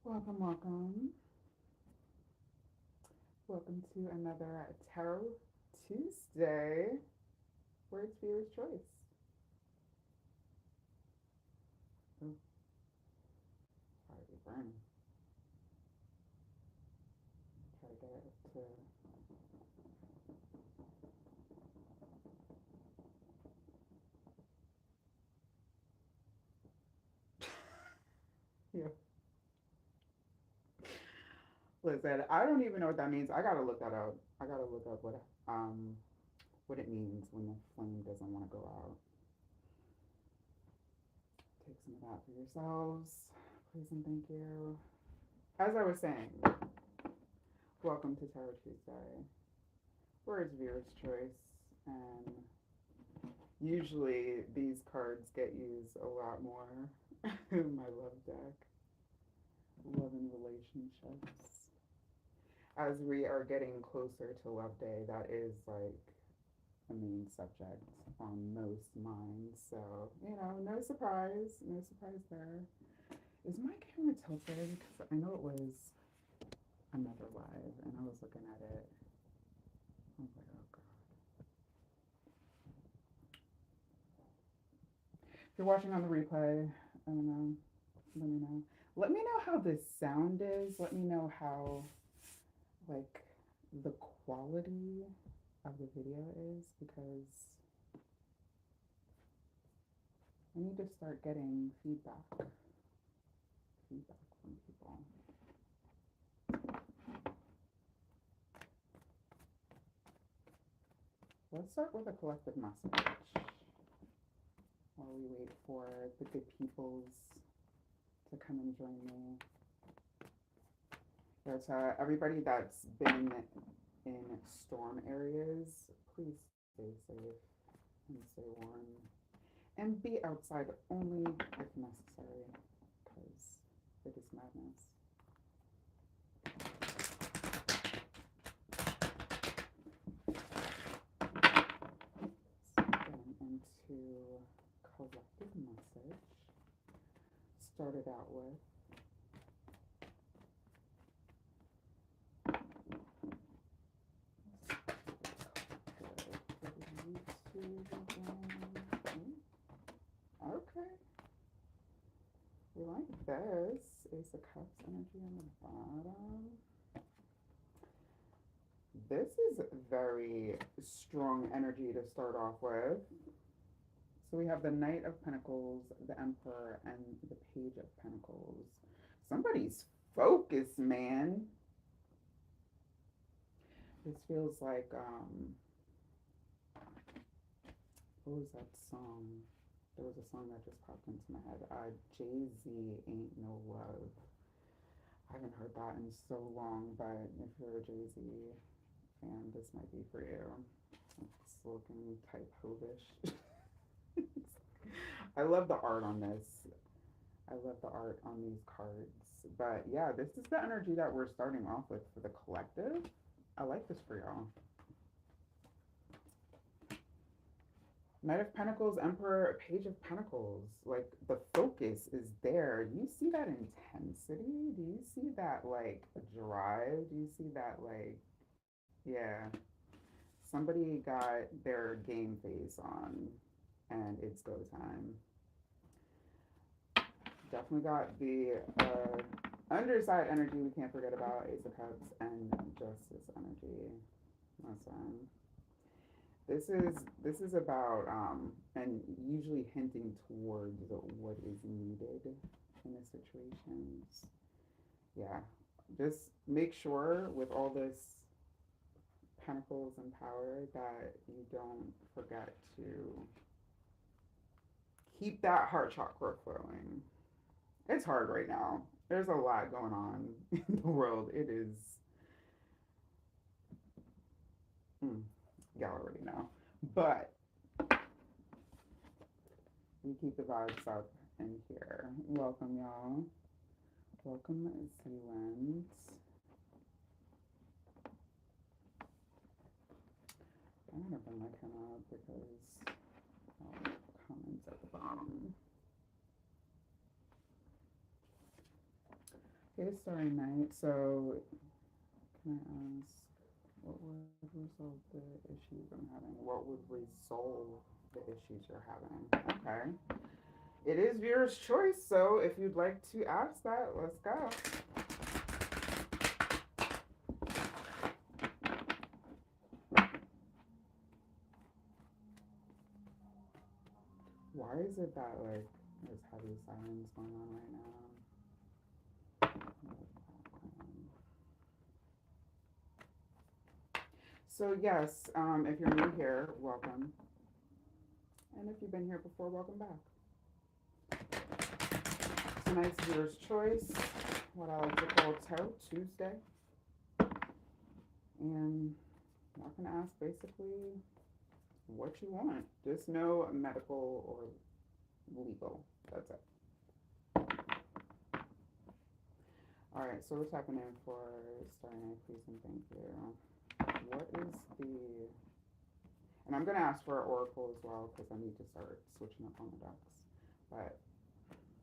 Welcome, welcome. Welcome to another Tarot Tuesday, where it's viewer's choice. Oh, already burning. Try to get it to. Yeah. Listen, I don't even know what that means. I gotta look that up. I gotta look up what it means when the flame doesn't want to go out. Take some of that for yourselves. Please and thank you. As I was saying, welcome to Tarot Tuesday, where it's viewer's choice, and usually these cards get used a lot more in my love deck. Love and relationships. As we are getting closer to Love Day, that is like a main subject on most minds. So, no surprise. No surprise there. Is my camera tilted? Because I know it was another live and I was looking at it. I was like, oh God. If you're watching on the replay, I don't know. Let me know. Let me know how this sound is. Let me know how, like, the quality of the video is, because I need to start getting feedback from people. Let's start with a collective message while we wait for the good peoples to come and join me. There's everybody that's been in storm areas. Please stay safe and stay warm. And be outside only if necessary, because it is madness. Getting into collective message. Started out with okay. We like this. Ace of Cups energy on the bottom. This is very strong energy to start off with. So we have the Knight of Pentacles, the Emperor, and the Page of Pentacles. Somebody's focused, man. This feels like, what was that song? There was a song that just popped into my head. Jay-Z, Ain't No Love. I haven't heard that in so long, but if you're a Jay-Z fan, this might be for you. It's looking type hovish. I love the art on this. I love the art on these cards. But yeah, this is the energy that we're starting off with for the collective. I like this for y'all. Knight of Pentacles, Emperor, Page of Pentacles. Like, the focus is there. Do you see that intensity? Do you see that, like, drive? Do you see that, like, yeah. Somebody got their game face on, and it's go time. Definitely got the underside energy we can't forget about, Ace of Cups, and Justice energy. Listen, this is about and usually hinting towards what is needed in the situations. Yeah, just make sure with all this pentacles and power that you don't forget to keep that heart chakra flowing. It's hard right now. There's a lot going on in the world. It is. Y'all already know. But we keep the vibes up in here. Welcome, y'all. Welcome, Zealand. I'm gonna bring my camera up because comments at the bottom. Okay, Starry Night. So, can I ask, what would resolve the issues I'm having? What would resolve the issues you're having? Okay. It is viewer's choice, so if you'd like to ask that, let's go. Why is it that, like, there's heavy silence going on right now? So, yes, if you're new here, welcome. And if you've been here before, welcome back. Tonight's viewer's choice, what I like to call Toe Tuesday. And I'm not going to ask basically what you want. Just no medical or legal. That's it. All right, so what's happening for Starry Night, please and thank you. What is the... And I'm going to ask for an oracle as well because I need to start switching up on the decks. But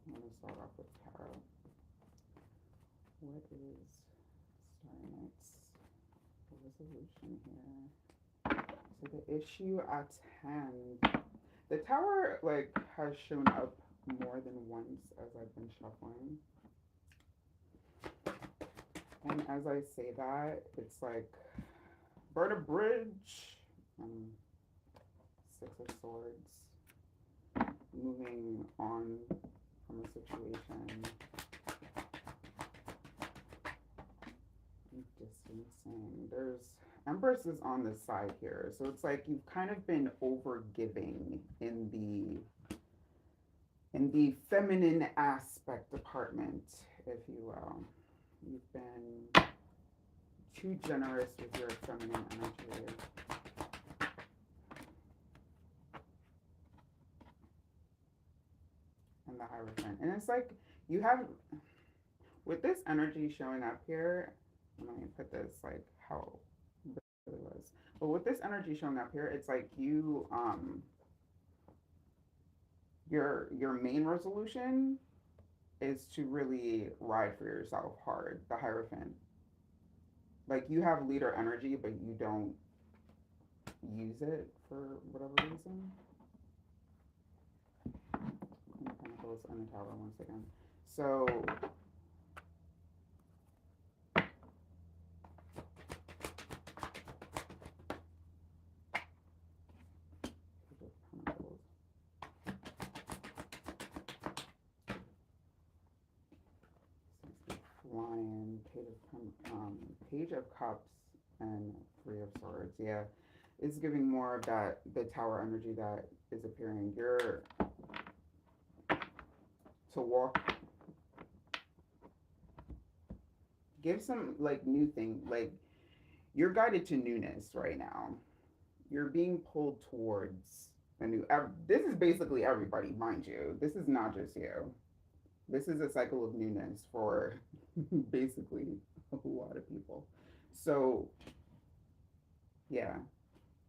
I'm going to start off with tarot. What is Starry Night's resolution here? So the issue at hand. The tower like has shown up more than once as I've been shuffling. And as I say that, it's like burn a bridge. Six of Swords. Moving on from a situation. Distancing. There's Empress is on the side here, so it's like you've kind of been over giving in the feminine aspect department, if you will. You've been too generous with your feminine energy. And the Hierophant. And it's like you have, with this energy showing up here, let me put this like how it really was. But with this energy showing up here, it's like you, your main resolution is to really ride for yourself hard, the Hierophant. Like you have leader energy, but you don't use it for whatever reason. Pentacles and the Tower once again. So Lion, Page of Cups, and Three of Swords. Yeah, it's giving more of that the Tower energy that is appearing. You're to walk. Give some like new thing. Like you're guided to newness right now. You're being pulled towards a new. This is basically everybody, mind you. This is not just you. This is a cycle of newness for basically a lot of people. So, yeah,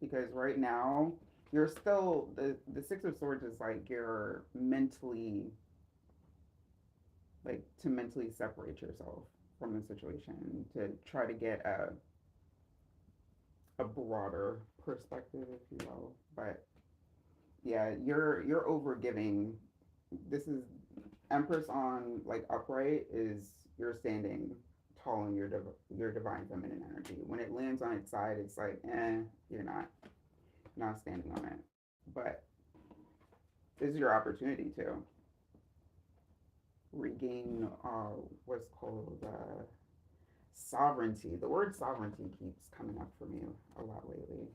because right now you're still the Six of Swords is like you're mentally like to mentally separate yourself from the situation to try to get a broader perspective, if you will. But yeah, you're over giving. This is Empress on like upright is you're standing tall in your divine feminine energy. When it lands on its side, it's like, you're not standing on it. But this is your opportunity to regain what's called sovereignty. The word sovereignty keeps coming up for me a lot lately.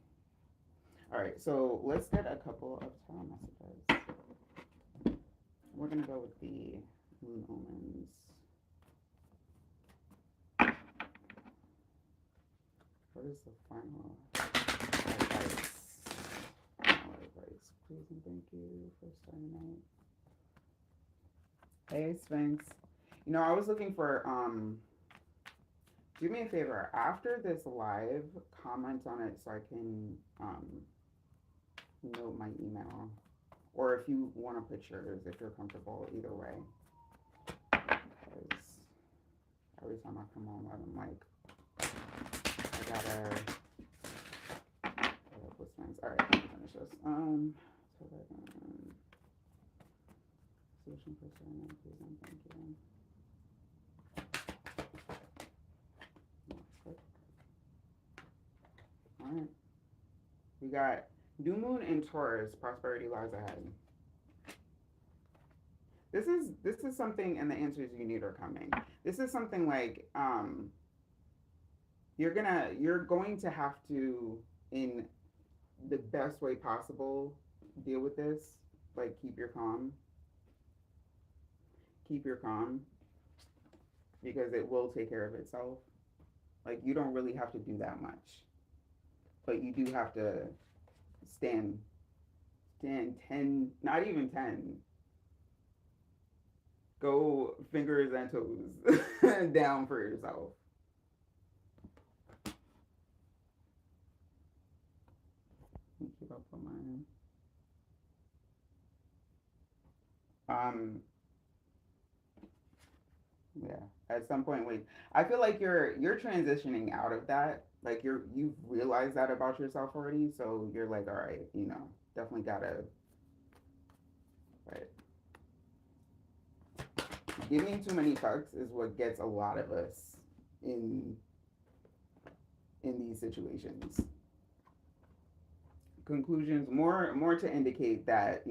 All right, so let's get a couple of tarot messages. We're gonna go with the Moon Omens. What is the final advice? Final advice, please and thank you for starting night. Hey, Sphinx. You know, I was looking for, do me a favor. After this live, comment on it so I can note my email. Or if you want to put yours, if you're comfortable, either way. Because time I come home, I'm like, I what's nice. All right, let me finish this. So that, solution for certain, please and thank you. All right, we got new moon in Taurus. Prosperity lies ahead. This is something, and the answers you need are coming. This is something like you're going to have to, in the best way possible, deal with this. Like keep your calm, because it will take care of itself. Like you don't really have to do that much, but you do have to stand 10, not even 10. Go fingers and toes down for yourself. Keep up with mine. Yeah. At some point, wait. I feel like you're transitioning out of that. Like you've realized that about yourself already. So you're like, all right, definitely gotta. Right. Giving too many fucks is what gets a lot of us in these situations. Conclusions, more to indicate that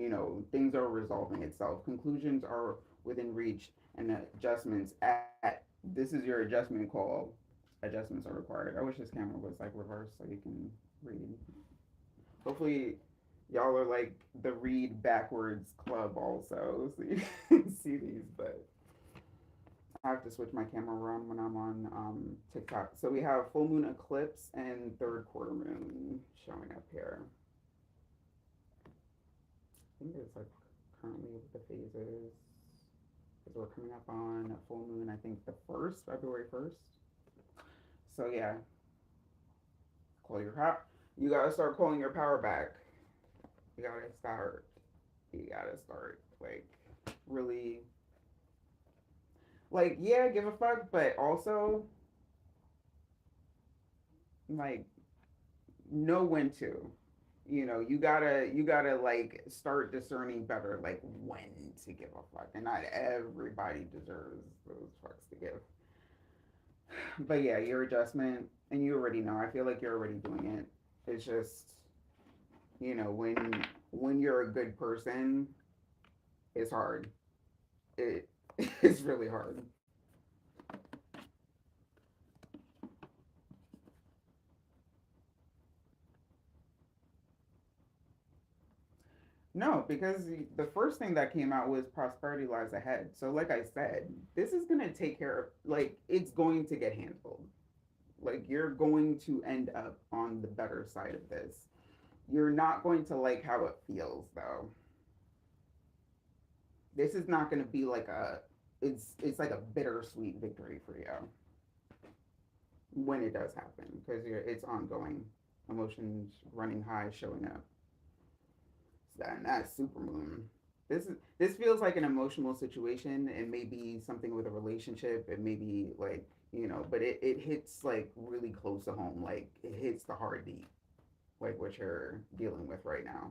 things are resolving itself. Conclusions are within reach, and adjustments at this is your adjustment call. Adjustments are required. I wish this camera was like reversed so you can read. Hopefully y'all are like the read backwards club also, so you can see these. But I have to switch my camera around when I'm on TikTok. So we have full moon eclipse and third quarter moon showing up here. I think it's like currently with the phases, because we're coming up on a full moon, I think the 1st, February 1st. So yeah, call your power. You gotta start calling your power back. You gotta start like really, like, yeah, give a fuck, but also like know when to. You gotta like start discerning better, like when to give a fuck, and not everybody deserves those fucks to give. But yeah, your adjustment, and you already know. I feel like you're already doing it. It's just, when you're a good person, it's hard. It it's really hard. No, because the first thing that came out was prosperity lies ahead. So, like I said, this is gonna take care of, like, it's going to get handled. Like, you're going to end up on the better side of this. You're not going to like how it feels, though. This is not gonna be like it's like a bittersweet victory for you when it does happen, because it's ongoing. Emotions running high, showing up. And that's super moon. This feels like an emotional situation. It may be something with a relationship. It may be like, but it hits like really close to home. Like it hits the heartbeat, like what you're dealing with right now.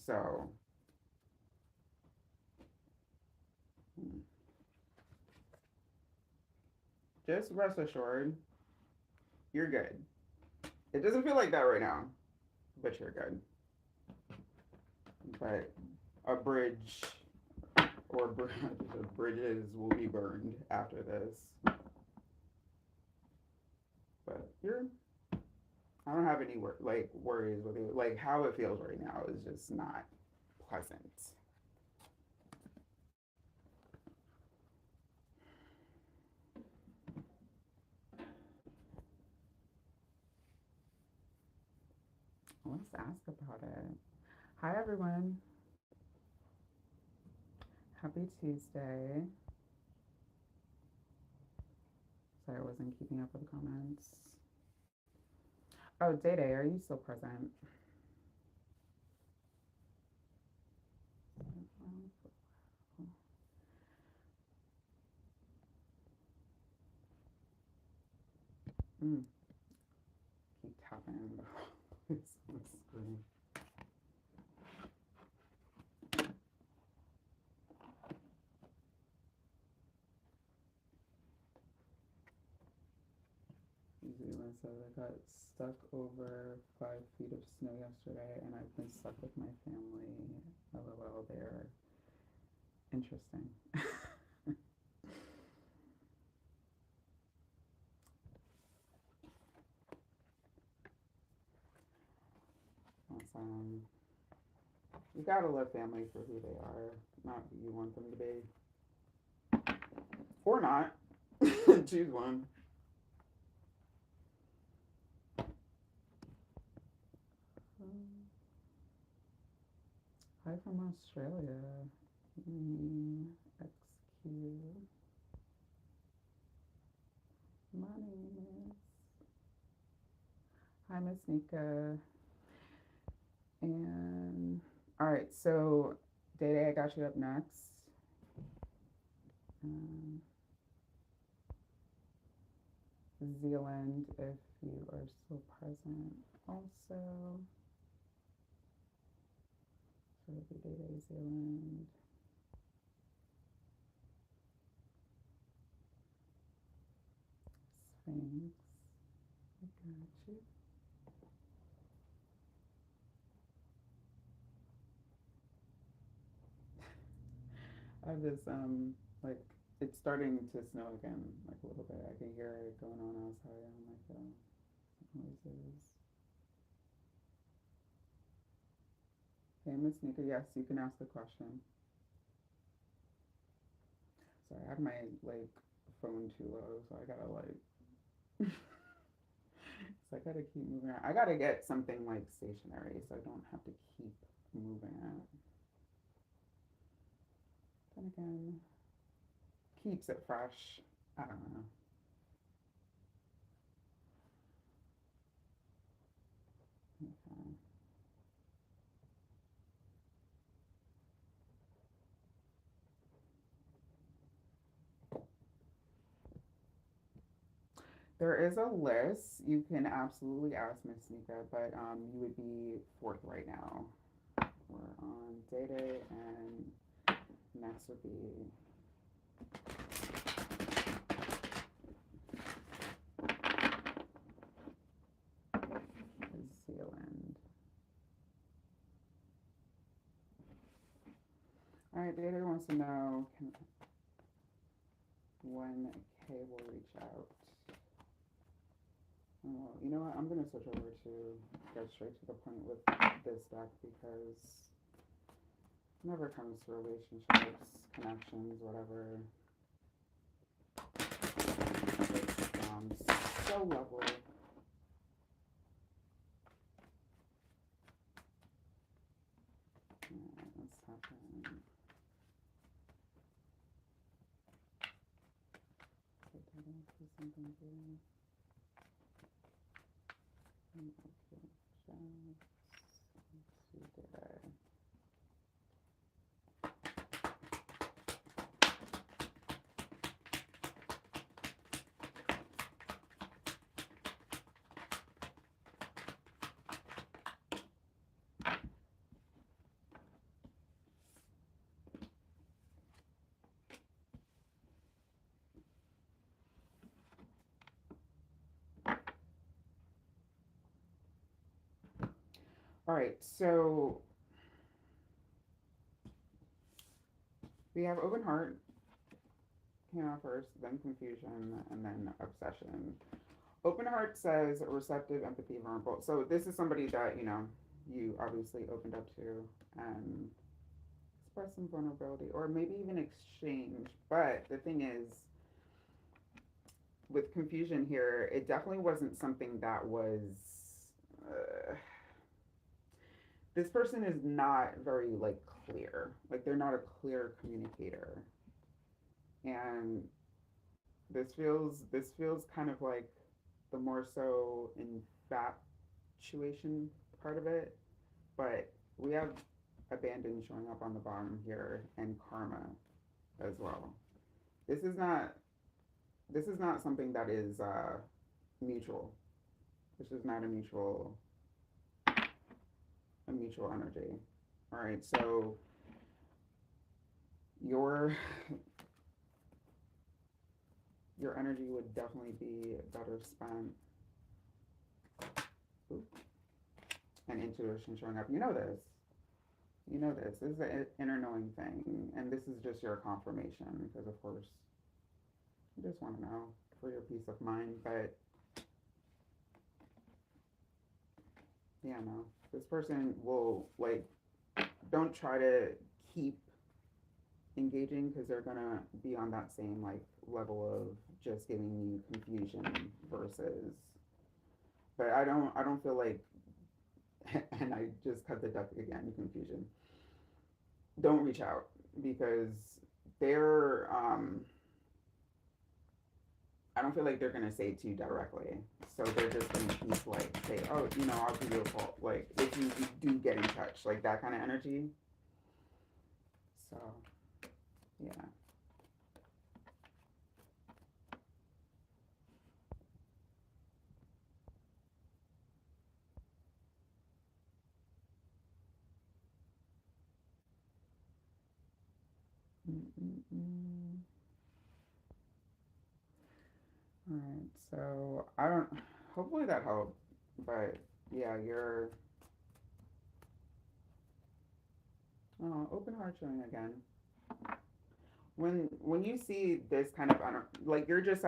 So just rest assured, you're good. It doesn't feel like that right now, but you're good. But a bridge or bridges will be burned after this. But I don't have any like worries with it. Like how it feels right now is just not pleasant. Let's ask about it. Hi everyone. Happy Tuesday. Sorry, I wasn't keeping up with the comments. Oh, Day Day, are you still present? Mm. Keep tapping. It's on the screen. Zealand said I got stuck over 5 feet of snow yesterday, and I've been stuck with my family. LOL, they're interesting. Awesome. You gotta love family for who they are, not who you want them to be. Or not. Choose one. Hi from Australia. XQ. My name is. Hi, Miss Nika. And all right, so Day Day, I got you up next. Um, Zealand, if you are still present, also. So it'll be Day Day, Zealand. Sphinx, I got you. I have this like it's starting to snow again, like a little bit. I can hear it going on outside on my phone. Noises. Hey, Miss Nika, yes, you can ask the question. Sorry, I have my like phone too low, so I gotta like so I gotta keep moving around. I gotta get something like stationary so I don't have to keep moving it. Then again, keeps it fresh. I don't know. Okay. There is a list. You can absolutely ask Miss Nika, but you would be fourth right now. We're on Day Day, and next would be Zealand. All right, Day Day wants to know when Kay will reach out. Well, you know what? I'm gonna switch over to get straight to the point with this deck because whenever it comes to relationships, connections, whatever, it's so lovely. Yeah, let's happen. Something good. Okay, just today. All right, so we have open heart came out first, then confusion, and then obsession. Open heart says receptive, empathy, vulnerable. So this is somebody that you obviously opened up to and expressed some vulnerability, or maybe even exchange. But the thing is, with confusion here, it definitely wasn't something that was. Uh, this person is not very like clear. Like they're not a clear communicator, and this feels kind of like the more so infatuation part of it, but we have abandon showing up on the bottom here and karma as well. This is not this is not something that is mutual. This is not a mutual energy. All right, so your your energy would definitely be better spent. Oop, and intuition showing up. You know this. You know this. This is an inner knowing thing, and this is just your confirmation because, of course, you just want to know for your peace of mind. But yeah, no, this person will like don't try to keep engaging because they're gonna be on that same like level of just giving you confusion versus. But I don't feel like, and I just cut the deck again, confusion. Don't reach out because they're I don't feel like they're gonna say it to you directly. So they're just gonna keep like say, oh, I'll give you a call. Like if you do get in touch, like that kind of energy. So yeah. Mm-mm-mm. All right. So I don't. Hopefully that helped. But yeah, you're open heart showing again. When you see this kind of like you're just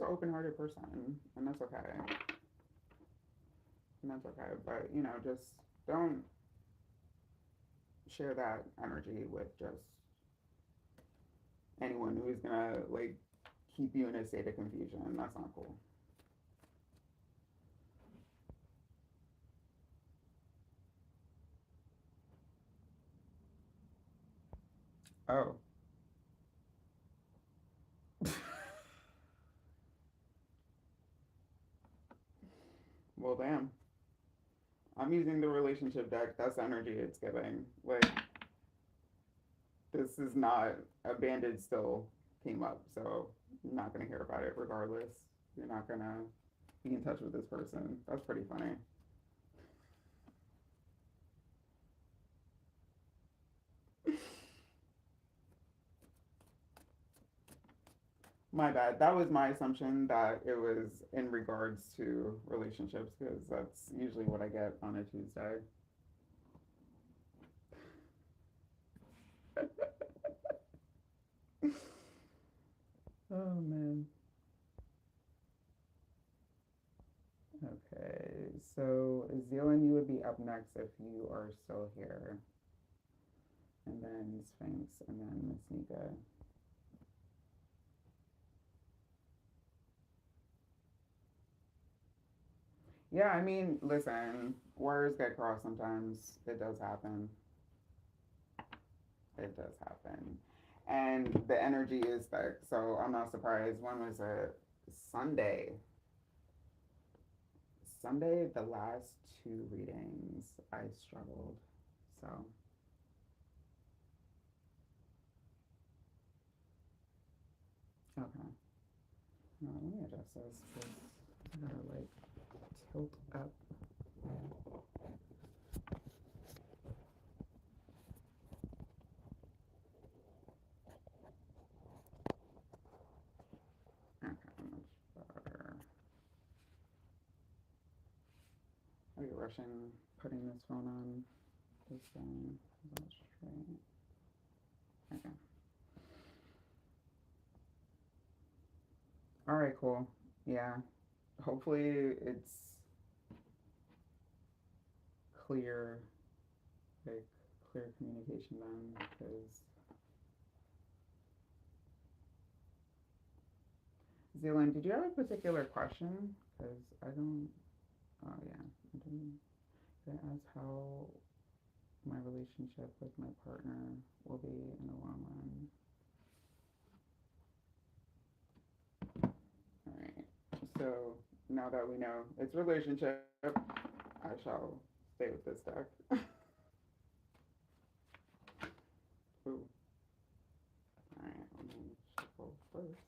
open hearted person, and that's okay. And that's okay. But just don't share that energy with just anyone who's gonna like keep you in a state of confusion. That's not cool. Oh, well, damn. I'm using the relationship deck. That's the energy it's giving. Like, this is not a bandit still came up, so you're not gonna hear about it regardless. You're not gonna be in touch with this person. That's pretty funny. My bad. That was my assumption that it was in regards to relationships because that's usually what I get on a Tuesday. Oh man. Okay, so Zealand, you would be up next if you are still here, and then Sphinx, and then Miss Nika. Yeah, I mean, listen, wires get crossed sometimes. It does happen. It does happen, and the energy is thick, so I'm not surprised. When was it? Sunday. Sunday, the last two readings, I struggled. So, okay. No, let me adjust this because I gotta like tilt up. Okay, much better. Are you rushing putting this phone on? This thing is all straight. Okay. All right, cool. Yeah. Hopefully it's clear, like clear communication then, because Zealand, did you have a particular question? Because I don't. Oh yeah, I didn't. Did I ask how my relationship with my partner will be in the long run? All right. So now that we know it's relationship, I shall stay with this deck. Ooh. All right. Let me shuffle first.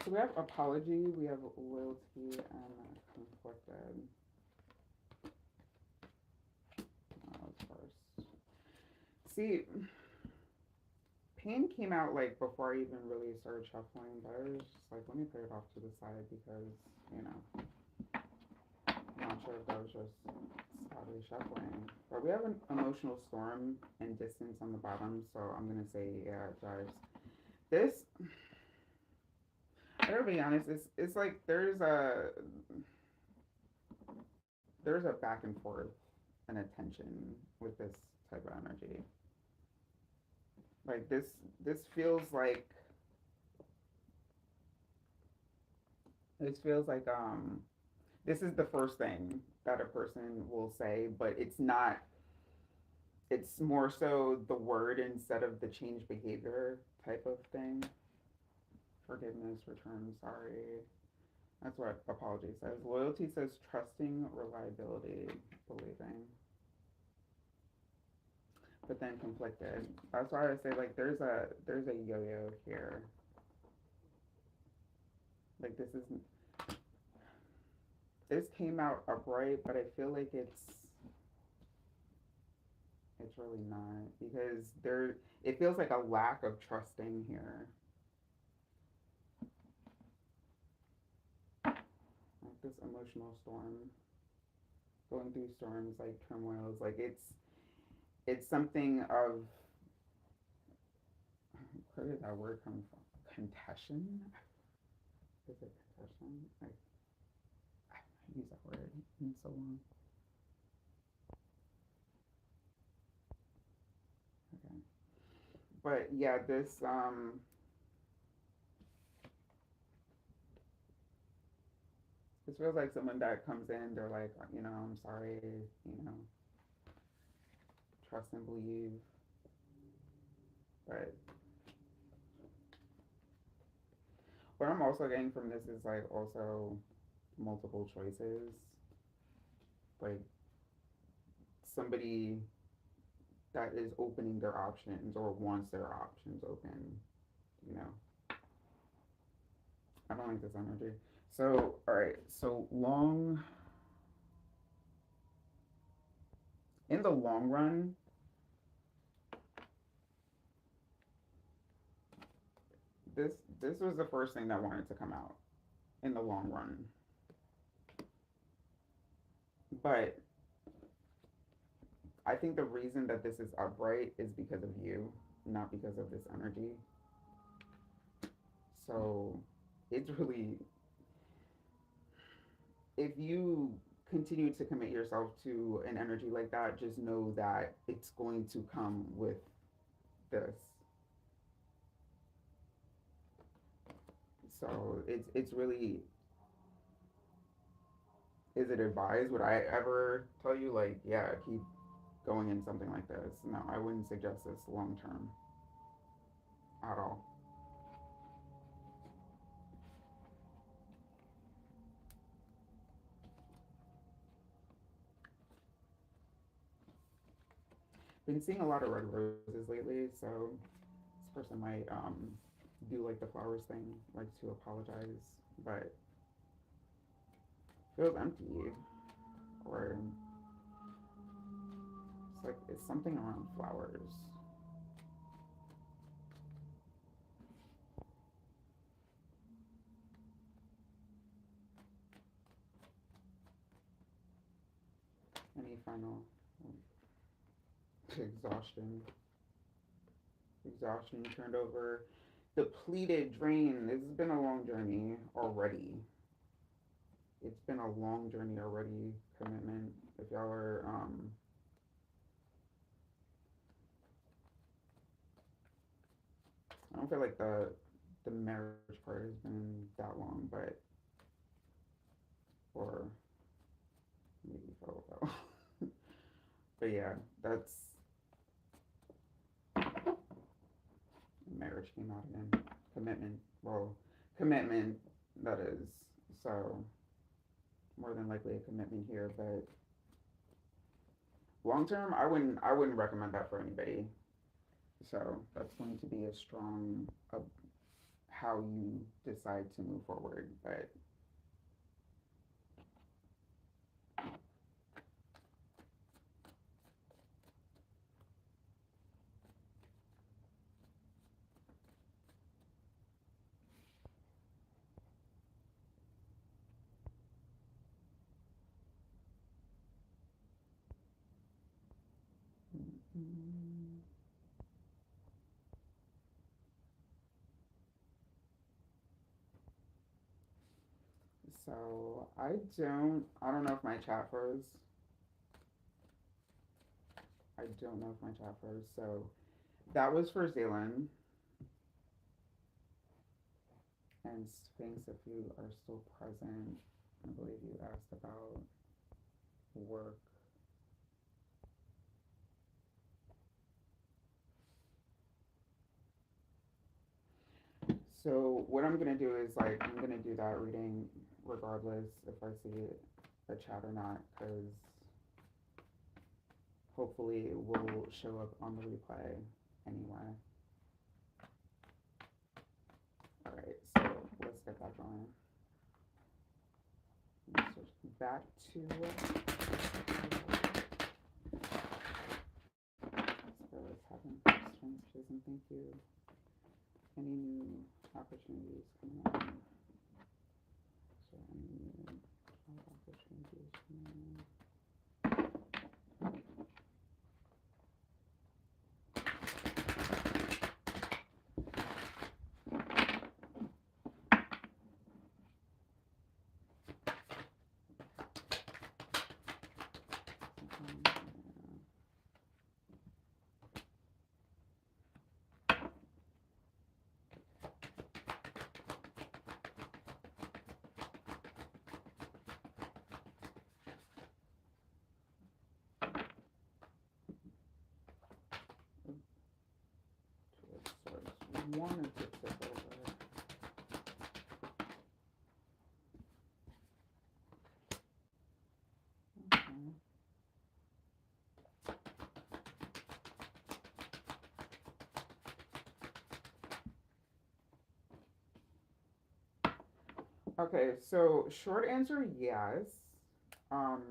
So we have apology, we have loyalty, and conflicted. First. See, pain came out like before I even really started shuffling, but I was just like, let me put it off to the side because, you know, I'm not sure if that was just sadly shuffling. But we have an emotional storm and distance on the bottom, so I'm gonna say yeah, it drives. This, I gotta be honest, it's like there's a back and forth and a tension with this type of energy. Like this feels like this feels like this is the first thing that a person will say, but it's not. It's more so the word instead of the change behavior type of thing. Forgiveness, return, sorry. That's what apology says. Loyalty says trusting, reliability, believing. But then conflicted. That's why I say like there's a yo-yo here. Like this came out upright, but I feel like it's really not because there it feels like a lack of trusting here. Like this emotional storm, going through storms like turmoils, like it's something of where did that word come from? Contession? Is it contession? I haven't used that word in so long. Okay. But yeah, this feels like someone that comes in, they're like, I'm sorry, you know, trust and believe. But what I'm also getting from this is like also multiple choices. Like somebody that is opening their options or wants their options open, you know. I don't like this energy. So, all right. So in the long run, this this was the first thing that wanted to come out in the long run. But I think the reason that this is upright is because of you, not because of this energy. So it's really, if you continue to commit yourself to an energy like that, just know that it's going to come with this. So it's really, is it advised? Would I ever tell you like, yeah, keep going in something like this? No, I wouldn't suggest this long term at all. Been seeing a lot of red roses lately, so this person might do like the flowers thing, like to apologize, but feels empty, or it's like it's something around flowers. Any final exhaustion, exhaustion turned over, depleted, drained. This has been a long journey already. It's been a long journey already. Commitment. If y'all are, I don't feel like the marriage part has been that long, but or maybe felt that long. But yeah, that's marriage came out again. Commitment. Well, commitment. That is so more than likely a commitment here, but long term, I wouldn't recommend that for anybody. So that's going to be a strong, how you decide to move forward. But mm, so I don't know if my chat froze. I don't know if my chat froze. So that was for Zealand and Sphinx. If you are still present, I believe you asked about work. So what I'm gonna do is like I'm gonna do that reading regardless if I see a chat or not, because hopefully it will show up on the replay anyway. All right, so let's get that going. Switch back to Spirit's having questions, Jason. Thank you. Any new opportunities coming up? So any new job opportunities coming up? Wanted to tip over. Okay, so short answer, yes. Um,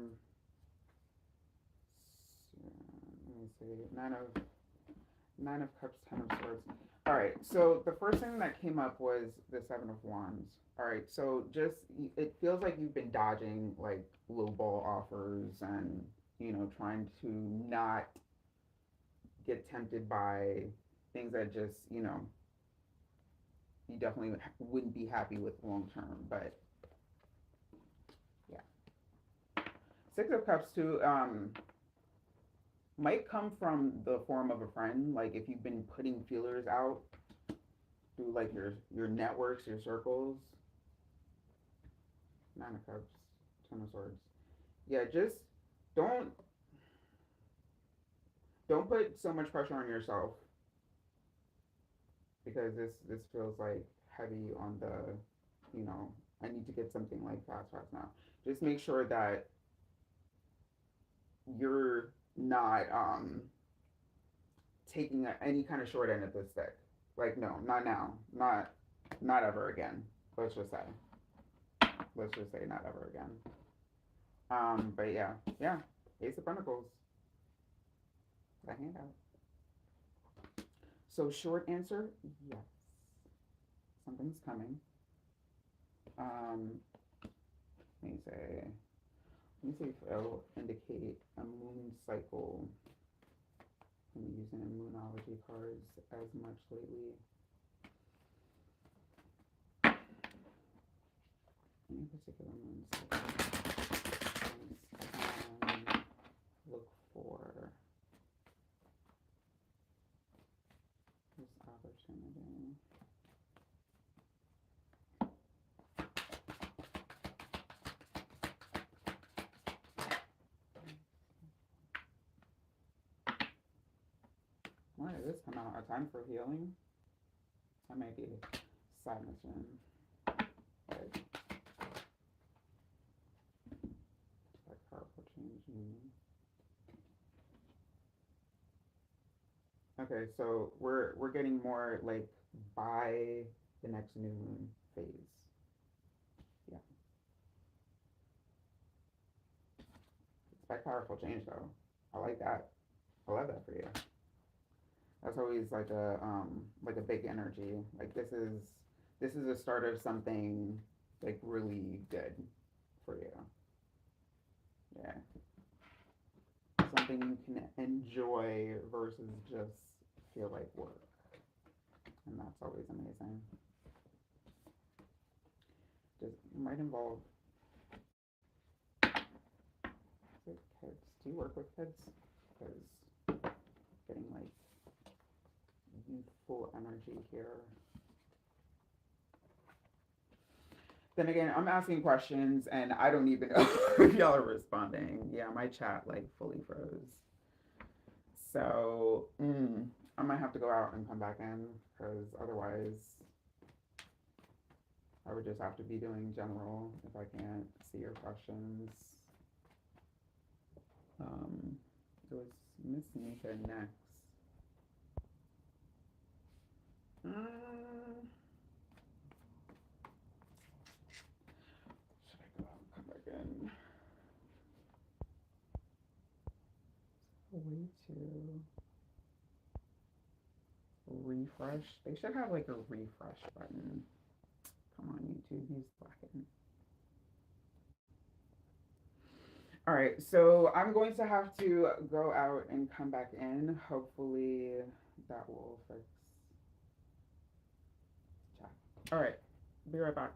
let me see. Nine of Cups, Ten of Swords. All right. So the first thing that came up was the Seven of Wands. All right. So just it feels like you've been dodging like low ball offers and trying to not get tempted by things that just you definitely wouldn't be happy with long term. But yeah, Six of Cups too. Might come from the form of a friend. Like if you've been putting feelers out through like your networks, your circles. Nine of Cups, Ten of Swords. Yeah, just don't don't put so much pressure on yourself because this feels like heavy on the, you know, I need to get something like fast now. Just make sure that you're not taking any kind of short end of the stick. Like no, not now, not ever again. Let's just say, let's just say not ever again. But yeah, yeah, Ace of Pentacles, that handout. So short answer, yes, something's coming. Um, let me say, let me see if it'll indicate a moon cycle. I'm using moonology cards as much lately. Any particular moon cycle? Look for this opportunity. Why did this come out? A time for healing? That may be sadness in. But that card will change you. Okay, so we're getting more like buy the next new moon phase. Yeah. It's like powerful change though. I like that. I love that for you. That's always like a big energy. Like this is a start of something like really good for you. Yeah. Something you can enjoy versus just feel like work. And that's always amazing. Just might involve kids. Do you work with kids? Because getting like youthful energy here. Then again, I'm asking questions and I don't even know if y'all are responding. Yeah, my chat like fully froze. So I might have to go out and come back in because otherwise I would just have to be doing general if I can't see your questions. It was Miss Nika next. Should I go out and come back in? Way to refresh. They should have like a refresh button. Come on, YouTube, use slacking. All right, so I'm going to have to go out and come back in. Hopefully that will fix chat. All right, be right back.